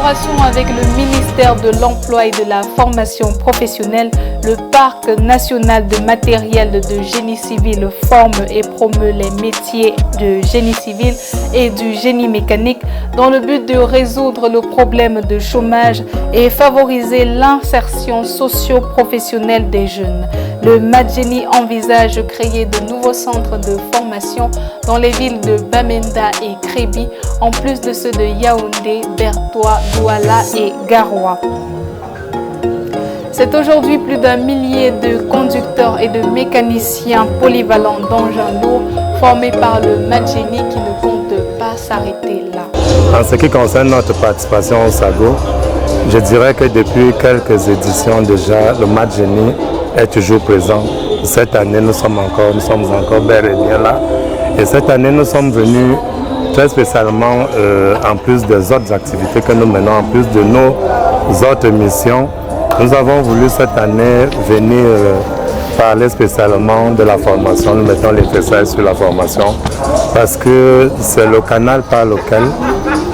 collaboration avec le ministère de l'Emploi et de la Formation professionnelle, le Parc national de matériel de génie civil forme et promeut les métiers de génie civil et du génie mécanique dans le but de résoudre le problème de chômage et favoriser l'insertion socio-professionnelle des jeunes. Le Madjeni envisage de créer de nouveaux centres de formation dans les villes de Bamenda et Crébi, en plus de ceux de Yaoundé, Bertois, Douala et Garoua. C'est aujourd'hui plus d'1 millier de conducteurs et de mécaniciens polyvalents d'engins lourds formés par le Madjeni qui ne compte pas s'arrêter là. En ce qui concerne notre participation au SAGO, je dirais que depuis quelques éditions déjà, le Madjeni est toujours présent. Cette année, nous sommes encore bel et bien là. Et cette année, nous sommes venus très spécialement, en plus des autres activités que nous menons, en plus de nos autres missions, nous avons voulu cette année venir parler spécialement de la formation. Nous mettons l'emphasis sur la formation parce que c'est le canal par lequel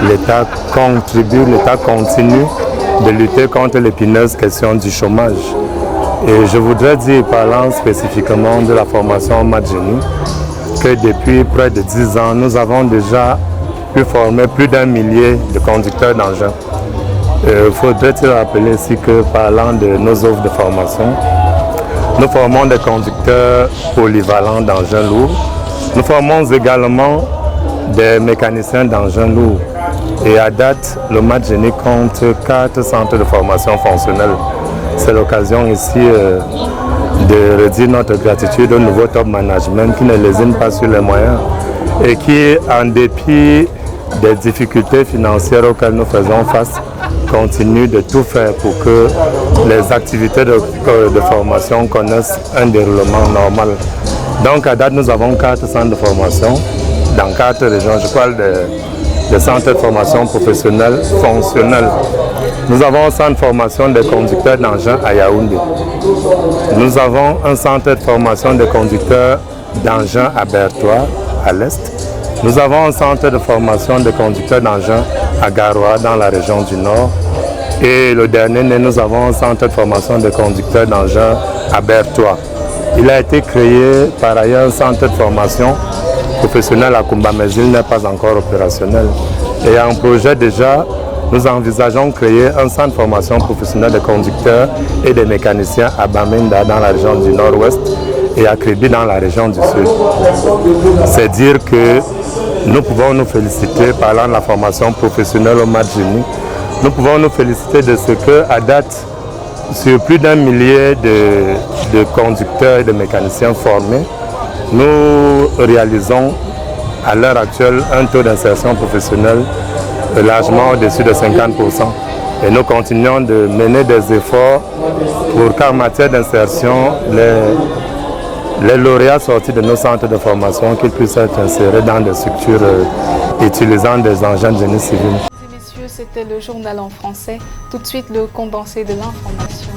l'État contribue, l'État continue de lutter contre l'épineuse question du chômage. Et je voudrais dire, parlant spécifiquement de la formation Madjeni, que depuis près de 10 ans, nous avons déjà pu former plus d'1 millier de conducteurs d'engins. Faudrait-il rappeler ici que, parlant de nos offres de formation, nous formons des conducteurs polyvalents d'engins lourds. Nous formons également des mécaniciens d'engins lourds. Et à date, le Madjeni compte 4 centres de formation fonctionnelle. C'est l'occasion ici de redire notre gratitude au nouveau top management qui ne lésine pas sur les moyens et qui, en dépit des difficultés financières auxquelles nous faisons face, continue de tout faire pour que les activités de formation connaissent un déroulement normal. Donc à date, nous avons 4 centres de formation dans 4 régions. Je parle des centres de formation professionnelle fonctionnelle. Nous avons un centre de formation de conducteurs d'engins à Yaoundé. Nous avons un centre de formation de conducteurs d'engins à Bertois, à l'est. Nous avons un centre de formation de conducteurs d'engins à Garoua, dans la région du Nord. Et le dernier, nous avons un centre de formation de conducteurs d'engins à Bertois. Il a été créé par ailleurs un centre de formation professionnel à Kumba, mais il n'est pas encore opérationnel. Et en projet déjà, nous envisageons de créer un centre de formation professionnelle de conducteurs et de mécaniciens à Bamenda dans la région du Nord-Ouest et à Crébi dans la région du Sud. C'est dire que nous pouvons nous féliciter, parlant de la formation professionnelle au Madjeni, nous pouvons nous féliciter de ce que, à date, sur plus d'1 millier de conducteurs et de mécaniciens formés, nous réalisons à l'heure actuelle un taux d'insertion professionnelle largement au-dessus de 50%. Et nous continuons de mener des efforts pour qu'en matière d'insertion, les lauréats sortis de nos centres de formation qu'ils puissent être insérés dans des structures utilisant des engins de génie civil. Mesdames et messieurs, c'était le journal en français. Tout de suite, le condensé de l'information.